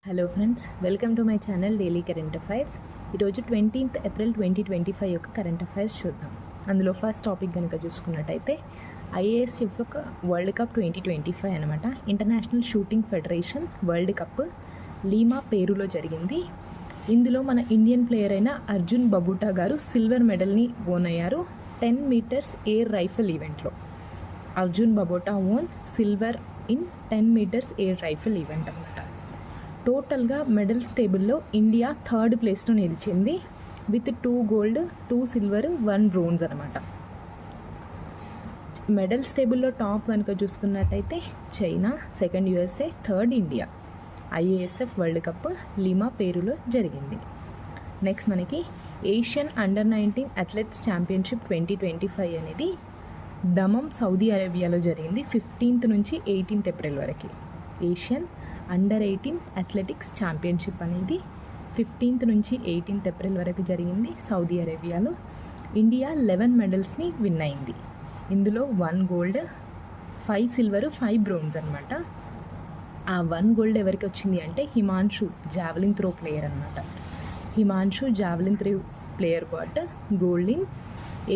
Hello friends, welcome to my channel daily current affairs. ఈరోజు 20th April 2025 యొక్క current affairs చూద్దాం. అందులో first topic కనుక చూసుకున్నట్టయితే ఐఏఎస్ఎఫ్ యొక్క వరల్డ్ కప్ 2025 అనమాట. International shooting federation world cup Lima పేరులో జరిగింది. ఇందులో మన ఇండియన్ ప్లేయర్ అయిన అర్జున్ బబూటా గారు సిల్వర్ మెడల్ని ఓన్ అయ్యారు 10 meters ఎయిర్ రైఫిల్ ఈవెంట్లో. Arjun Babuta won silver in 10 meters air rifle event అనమాట. టోటల్గా మెడల్స్ టేబుల్లో ఇండియా థర్డ్ ప్లేస్లో నిలిచింది విత్ 2 gold 2 silver 1 bronze అనమాట. మెడల్స్ టేబుల్లో టాప్ కనుక చూసుకున్నట్టయితే China, second USA, third India. IASF world cup Lima పేరులో జరిగింది. నెక్స్ట్ మనకి ఏషియన్ అండర్-19 అథ్లెట్స్ ఛాంపియన్షిప్ 2025 అనేది దమం, సౌదీ అరేబియాలో జరిగింది 15th నుంచి 18th ఏప్రిల్ వరకు. ఏషియన్ అండర్-18 అథ్లెటిక్స్ ఛాంపియన్షిప్ అనేది 15th నుంచి 18th ఏప్రిల్ వరకు జరిగింది సౌదీ అరేబియాలో. ఇండియా 11 మెడల్స్ని విన్ అయింది. ఇందులో 1 gold 5 silver 5 bronze అనమాట. ఆ 1 gold ఎవరికి వచ్చింది అంటే హిమాన్షు, జావలిన్ త్రో ప్లేయర్ అనమాట. Himanshu javelin throw player got gold in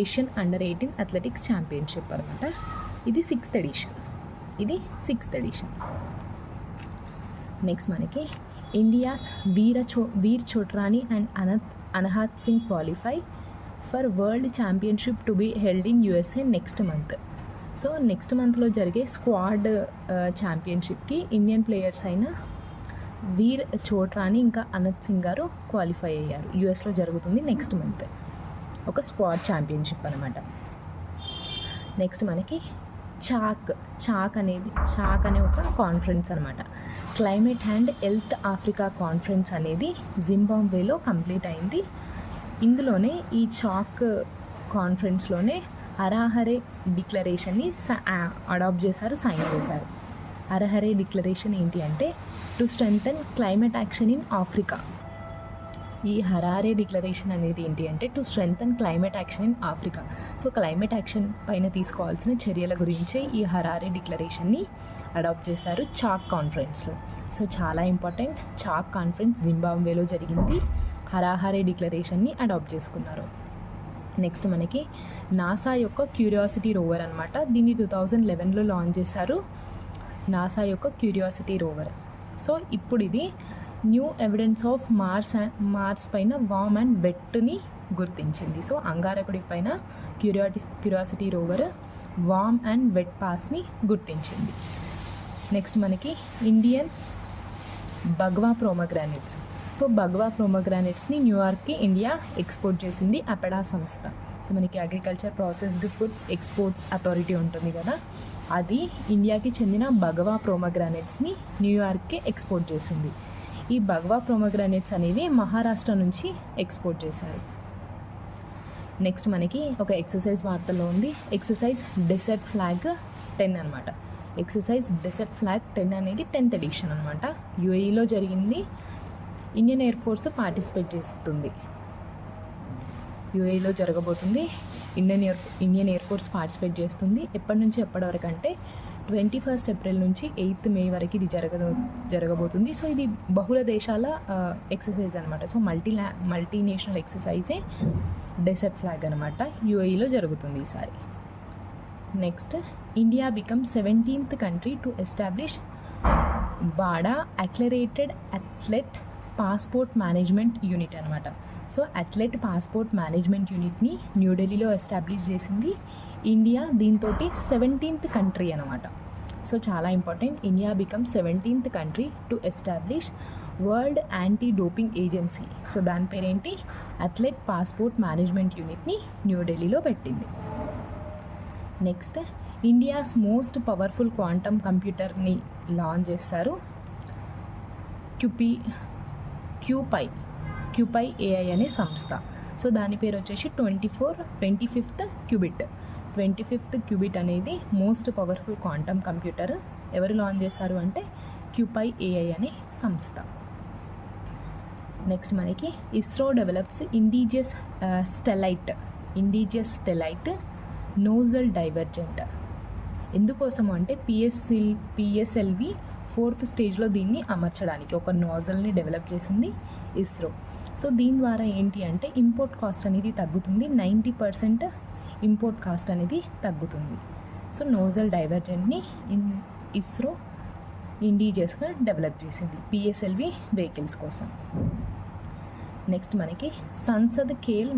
Asian under eighteen athletics championship అనమాట. ఇది 6th ఎడిషన్. నెక్స్ట్ మనకి India's Veer Chotrani and Anahat Singh qualify for world championship to be held in USA next month. So next మంత్లో జరిగే squad ఛాంపియన్షిప్కి Indian players అయిన వీర్ చోట్రాని ఇంకా అనత్ సింగ్ గారు qualify అయ్యారు. యూఎస్లో జరుగుతుంది నెక్స్ట్ మంత్ ఒక స్క్వాడ్ ఛాంపియన్షిప్ అనమాట. నెక్స్ట్ మనకి చాక్ అనే ఒక కాన్ఫరెన్స్ అనమాట. Climate and health Africa conference అనేది జింబాబ్వేలో కంప్లీట్ అయింది. ఇందులోనే ఈ చాక్ కాన్ఫరెన్స్లోనే అరాహరే డిక్లరేషన్ని అడాప్ట్ చేశారు, సైన్ చేశారు. అరాహరే డిక్లరేషన్ ఏంటి అంటే to strengthen climate action in Africa. ఈ హరారే డిక్లరేషన్ అనేది ఏంటి అంటే to strengthen climate action in Africa. So climate action పైన తీసుకోవాల్సిన చర్యల గురించే ఈ హరారే డిక్లరేషన్ని అడాప్ట్ చేశారు చాక్ కాన్ఫరెన్స్లో. సో చాలా ఇంపార్టెంట్. చాక్ కాన్ఫరెన్స్ జింబాబ్వేలో జరిగింది. హరారే డిక్లరేషన్ని అడాప్ట్ చేసుకున్నారు. నెక్స్ట్ మనకి నాసా యొక్క క్యూరియాసిటీ రోవర్ అనమాట. దీన్ని 2011లో లాంచ్ చేశారు, నాసా యొక్క క్యూరియాసిటీ రోవర్. సో ఇప్పుడు ఇది న్యూ ఎవిడెన్స్ ఆఫ్ మార్స్ పైన వామ్ అండ్ వెట్ని గుర్తించింది. సో అంగారకుడి పైన curiosity rover warm and wet పాస్ని గుర్తించింది. నెక్స్ట్ మనకి Indian Bhagwa pomegranates. So Bhagwa ప్రోమోగ్రానేట్స్ని న్యూయార్క్కి ఇండియా ఎక్స్పోర్ట్ చేసింది అపెడా సంస్థ. సో మనకి agriculture processed foods exports authority ఉంటుంది కదా, అది ఇండియాకి చెందిన బగ్వా ప్రోమోగ్రానేట్స్ని న్యూయార్క్కి ఎక్స్పోర్ట్ చేసింది. ఈ బగ్వా ప్రోమోగ్రానేట్స్ అనేవి మహారాష్ట్ర నుంచి ఎక్స్పోర్ట్ చేశారు. నెక్స్ట్ మనకి ఒక ఎక్సర్సైజ్ వార్తల్లో ఉంది. ఎక్సర్సైజ్ డెసర్ట్ ఫ్లాగ్ 10 అనమాట. ఎక్సర్సైజ్ డెసర్ట్ ఫ్లాగ్ 10 అనేది 10th ఎడిషన్ అనమాట. యూఏఈలో జరిగింది. ఇండియన్ ఎయిర్ ఫోర్స్ పార్టిసిపేట్ చేస్తుంది. యూఏఈలో జరగబోతుంది. ఇండియన్ ఎయిర్ ఫోర్స్ పార్టిసిపేట్ చేస్తుంది. ఎప్పటి నుంచి ఎప్పటి వరకు అంటే 21st ఏప్రిల్ నుంచి 8th మే వరకు ఇది జరగబోతుంది. సో ఇది బహుళ దేశాల ఎక్సర్సైజ్ అనమాట. సో మల్టీనేషనల్ ఎక్సర్సైజే డెసర్ట్ ఫ్లాగ్ అనమాట. యూఏఈలో జరుగుతుంది ఈసారి. Next India become 17th country to establish వాడా యాక్లరేటెడ్ అథ్లెట్ పాస్పోర్ట్ మేనేజ్మెంట్ యూనిట్ అనమాట. సో అథ్లెట్ పాస్పోర్ట్ మేనేజ్మెంట్ యూనిట్ని న్యూఢిల్లీలో ఎస్టాబ్లిష్ చేసింది ఇండియా. దీంతో 17th కంట్రీ అనమాట. సో చాలా important. India become 17th country to establish world anti doping agency. So దాని పేరేంటి, అథ్లెట్ పాస్పోర్ట్ మేనేజ్మెంట్ యూనిట్ని న్యూఢిల్లీలో పెట్టింది. Next India's most powerful quantum కంప్యూటర్ని లాంచ్ చేశారు. క్యూపై ఏఐ అనే సంస్థ. సో దాని పేరు వచ్చేసి 25th క్యూబిట్. 25th క్యూబిట్ అనేది మోస్ట్ పవర్ఫుల్ క్వాంటమ్ కంప్యూటర్. ఎవరు లాంచ్ చేశారు అంటే క్యూపై ఏఐ అనే సంస్థ. నెక్స్ట్ మనకి ISRO develops indigenous satellite nozzle divergent. ఎందుకోసము అంటే పిఎస్ఎల్వి 4th స్టేజ్లో దీన్ని అమర్చడానికి ఒక నాజల్ని డెవలప్ చేసింది ఇస్రో. సో దీని ద్వారా ఏంటి అంటే ఇంపోర్ట్ కాస్ట్ అనేది తగ్గుతుంది, 90% ఇంపోర్ట్ కాస్ట్ అనేది తగ్గుతుంది. సో నోజల్ డైవర్జెంట్ని ఇస్రో ఇండిజియస్గా డెవలప్ చేసింది పిఎస్ఎల్వి వెహికల్స్ కోసం. నెక్స్ట్ మనకి సంసద్ ఖేల్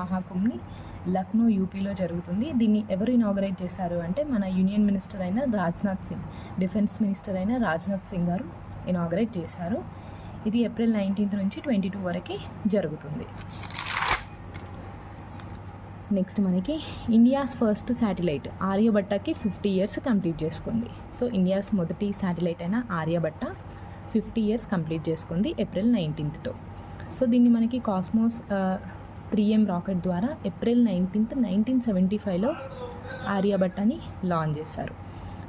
మహాకుంభ్ని లక్నో యూపీలో జరుగుతుంది. దీన్ని ఎవరు ఇనాగరేట్ చేశారు అంటే మన యూనియన్ మినిస్టర్ అయిన రాజ్నాథ్ సింగ్, డిఫెన్స్ మినిస్టర్ అయిన రాజ్నాథ్ సింగ్ గారు ఇనాగరేట్ చేశారు. ఇది ఏప్రిల్ 19 నుంచి 22 వరకు జరుగుతుంది. నెక్స్ట్ మనకి ఇండియాస్ ఫస్ట్ శాటిలైట్ ఆర్యభట్టకి 50 years కంప్లీట్ చేసుకుంది. సో ఇండియాస్ మొదటి శాటిలైట్ అయిన ఆర్యభట్ట 50 years కంప్లీట్ చేసుకుంది ఏప్రిల్ 19తో. సో దీన్ని మనకి కాస్మోస్ 3M రాకెట్ ద్వారా ఏప్రిల్ 19th 1975లో ఆర్యభట్టని లాంచ్ చేశారు.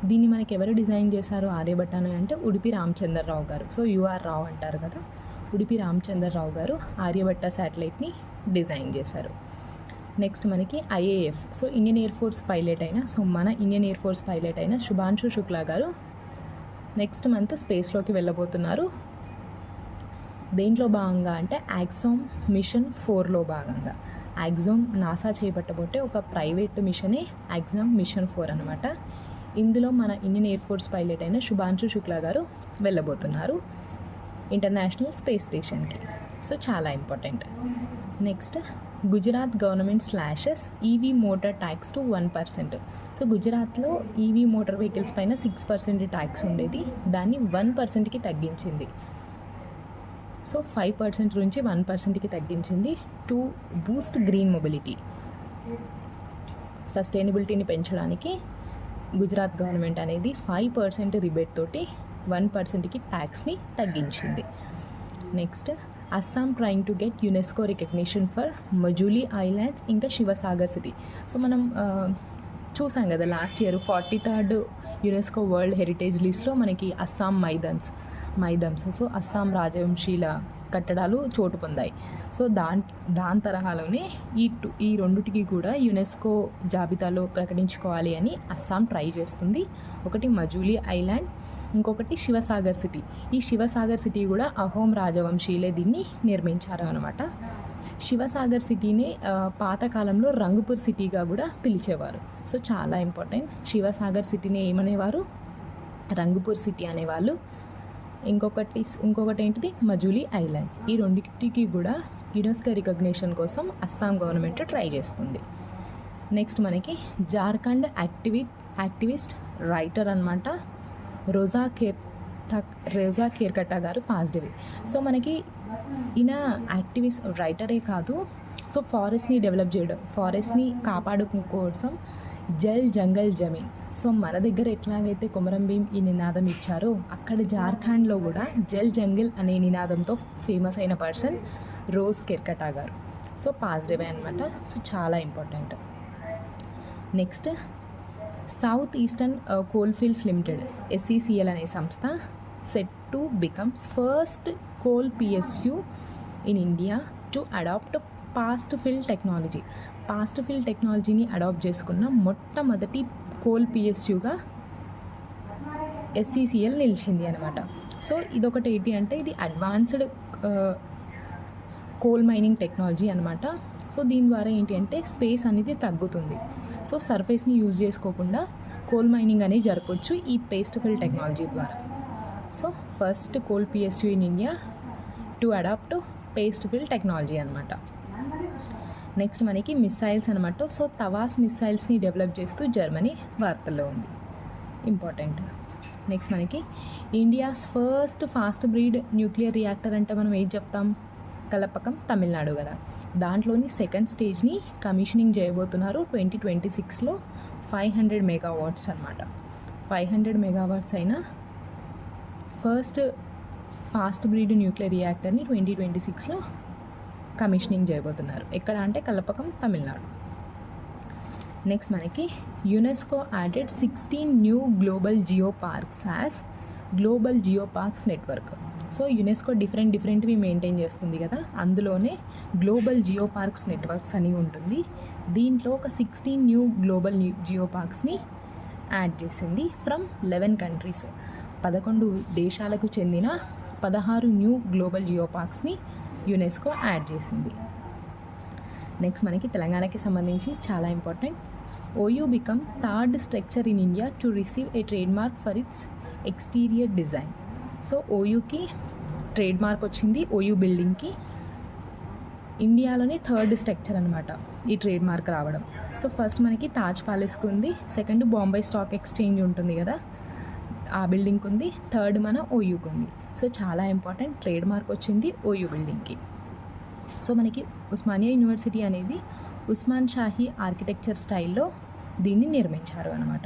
దీన్ని మనకి ఎవరు డిజైన్ చేశారు ఆర్యభట్టని అంటే ఉడిపి రామచంద్రరావు గారు. సో యూఆర్ రావు అంటారు కదా, ఉడిపి రామచంద్రరావు గారు ఆర్యభట్ట శాటిలైట్ని డిజైన్ చేశారు. నెక్స్ట్ మనకి IAF, so Indian air force pilot అయిన శుభాంశు శుక్లా గారు నెక్స్ట్ మంత్ స్పేస్లోకి వెళ్ళబోతున్నారు. దేంట్లో భాగంగా అంటే యాక్సామ్ మిషన్ 4లో భాగంగా. యాక్సామ్ నాసా చేపట్టబోతే ఒక ప్రైవేట్ మిషనే యాక్సామ్ మిషన్ 4 అనమాట. ఇందులో మన ఇండియన్ ఎయిర్ ఫోర్స్ పైలట్ అయిన శుభాంశు శుక్లా గారు వెళ్ళబోతున్నారు ఇంటర్నేషనల్ స్పేస్ స్టేషన్కి. సో చాలా important. Next Gujarat government slashes EV motor tax to 1%. So గుజరాత్లో EV మోటార్ వెహికల్స్ పైన 6% ట్యాక్స్ ఉండేది, దాన్ని 1%కి తగ్గించింది. సో 5% నుంచి 1%కి తగ్గించింది టు బూస్ట్ గ్రీన్ మొబిలిటీ. సస్టైనబిలిటీని పెంచడానికి గుజరాత్ గవర్నమెంట్ అనేది 5% రిబేట్ తోటి 1%కి ట్యాక్స్ని తగ్గించింది. Next Assam trying to get UNESCO recognition for Majuli islands ఇంకా శివసాగర్ సిటీ. సో మనం చూసాం కదా last year 43rd UNESCO world heritage లిస్ట్లో మనకి అస్సాం మైదమ్స్ సో అస్సాం రాజవంశీల కట్టడాలు చోటు పొందాయి. సో దాని తరహాలోనే ఈ రెండుటికి కూడా యునెస్కో జాబితాలో ప్రకటించుకోవాలి అని అస్సాం ట్రై చేస్తుంది. ఒకటి మజూలీ ఐలాండ్, ఇంకొకటి శివసాగర్ సిటీ. ఈ శివసాగర్ సిటీ కూడా అహోం రాజవంశీలే దీన్ని నిర్మించారు అనమాట. శివసాగర్ సిటీని పాతకాలంలో రంగపూర్ సిటీగా కూడా పిలిచేవారు. సో చాలా ఇంపార్టెంట్. శివసాగర్ సిటీని ఏమనేవారు, రంగపూర్ సిటీ అనేవాళ్ళు. ఇంకొకటి ఏంటిది మజూలీ ఐలాండ్. ఈ రెండింటికి కూడా యునెస్కో రికగ్నిషన్ కోసం అస్సాం గవర్నమెంట్ ట్రై చేస్తుంది. నెక్స్ట్ మనకి జార్ఖండ్ యాక్టివిస్ట్ రైటర్ అనమాట రోజా ఖేర్కట్టా గారు పాజిటివ్. సో మనకి ఈయన యాక్టివిస్ట్ రైటరే కాదు, సో ఫారెస్ట్ని డెవలప్ చేయడం, ఫారెస్ట్ని కాపాడుకోవడం కోసం జల్ జంగల్ జమీన్. సో మన దగ్గర ఎట్లాగైతే కొమరం భీం ఈ నినాదం ఇచ్చారో అక్కడ జార్ఖండ్లో కూడా జల్ జంగల్ అనే నినాదంతో ఫేమస్ అయిన పర్సన్ రోజ్ ఖేర్కట్టా గారు. సో పాజిటివ్ అనమాట. సో చాలా important. Next south eastern coalfields limited SECL అనే సంస్థ set to becomes first coal PSU in India to adopt paste fill టెక్నాలజీని అడాప్ట్ చేసుకున్న మొట్టమొదటి కోల్ PSUగా SECL నిలిచింది అనమాట. సో ఇదొకటి ఏంటి అంటే ఇది అడ్వాన్స్డ్ కోల్ మైనింగ్ టెక్నాలజీ అనమాట. సో దీని ద్వారా ఏంటి అంటే స్పేస్ అనేది తగ్గుతుంది. సో సర్ఫేస్ని యూజ్ చేసుకోకుండా కోల్ మైనింగ్ అనేది జరపవచ్చు ఈ పేస్ట్ ఫిల్ టెక్నాలజీ ద్వారా. So first coal PSU in India to adopt paste fill technology అనమాట. నెక్స్ట్ మనకి మిసైల్స్ అనమాట. సో తవాస్ మిసైల్స్ని డెవలప్ చేస్తూ జర్మనీ వార్తల్లో ఉంది, ఇంపార్టెంట్. నెక్స్ట్ మనకి India's first fast breed nuclear reactor అంటే మనం ఏం చెప్తాం, కలపకం తమిళనాడు కదా. దాంట్లోని సెకండ్ స్టేజ్ని కమిషనింగ్ చేయబోతున్నారు 2026లో 500 megawatts అనమాట. 500 megawatts అయిన ఫస్ట్ ఫాస్ట్ బ్రీడ్ న్యూక్లియర్ రియాక్టర్ని 2026లో కమిషనింగ్ చేయబోతున్నారు. ఎక్కడ అంటే కలపకం తమిళనాడు. నెక్స్ట్ మనకి UNESCO added 16 new global geo parks as global geo parks network. So UNESCO డిఫరెంట్వి మెయింటైన్ చేస్తుంది కదా, అందులోనే గ్లోబల్ జియో పార్క్స్ నెట్వర్క్స్ అని ఉంటుంది. దీంట్లో ఒక 16 న్యూ గ్లోబల్ జియో పార్క్స్ని యాడ్ చేసింది ఫ్రమ్ 11 కంట్రీస్. 11 దేశాలకు చెందిన 16 న్యూ గ్లోబల్ జియో పార్క్స్ని యునెస్కో యాడ్ చేసింది. నెక్స్ట్ మనకి తెలంగాణకి సంబంధించి చాలా important. OU become third structure in India to receive a trademark for its exterior design. So ఓయూకి ట్రేడ్ మార్క్ వచ్చింది, ఓయూ బిల్డింగ్కి. ఇండియాలోనే థర్డ్ స్ట్రక్చర్ అనమాట ఈ ట్రేడ్ మార్క్ రావడం. సో ఫస్ట్ మనకి తాజ్ ప్యాలెస్కి ఉంది, సెకండ్ బాంబే స్టాక్ ఎక్స్చేంజ్ ఉంటుంది కదా ఆ బిల్డింగ్కి ఉంది, థర్డ్ మన ఓయూకి ఉంది. సో చాలా ఇంపార్టెంట్, ట్రేడ్ మార్క్ వచ్చింది ఓయూ బిల్డింగ్కి. సో మనకి ఉస్మానియా యూనివర్సిటీ అనేది ఉస్మాన్ షాహీ ఆర్కిటెక్చర్ స్టైల్లో దీన్ని నిర్మించారు అనమాట.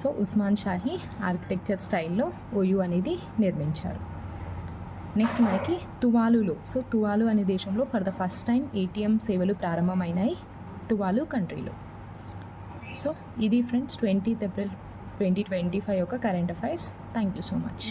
సో ఉస్మాన్ షాహీ ఆర్కిటెక్చర్ స్టైల్లో ఓయూ అనేది నిర్మించారు. నెక్స్ట్ మనకి తువాలులో, సో తువాలు అనే దేశంలో for the first time ATM సేవలు ప్రారంభమైనాయి తువాలు కంట్రీలో. సో ఇది ఫ్రెండ్స్ 20th April 2025 యొక్క current affairs. Thank you so much.